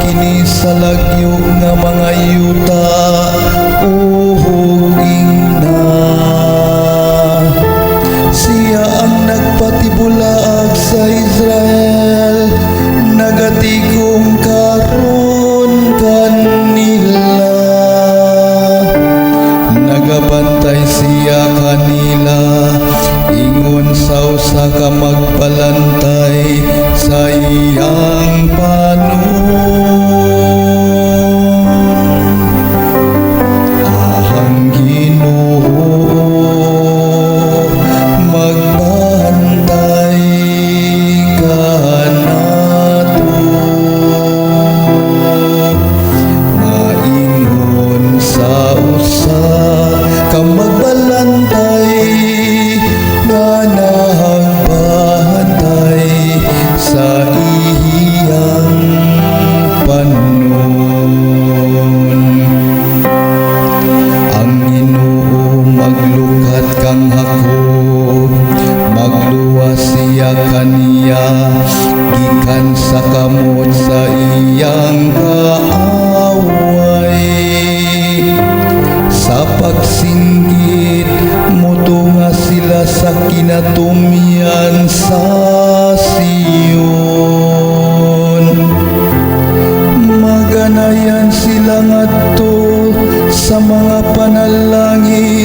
kini sa lagyo nga mga yuta uhuging na. Siya ang nagpatibulaag sa Israel, nagatigom karon kanila. Nagabantay siya kanila, ingon sa usa ka magbalantay sa iyang panon. Ahang Ginoo, magbantay ka nato, maingon sa usa ka magbalantay nga nagbantay sa iyang panon. Ang Ginoo maglukat kang hako, magluwas siya kaniya gikan sa kamot sa iyang kaaway. Sa pagsinggit mutunga sila sa kinatumyan sa Sion. Maganayan sila ngadto sa mga panalangin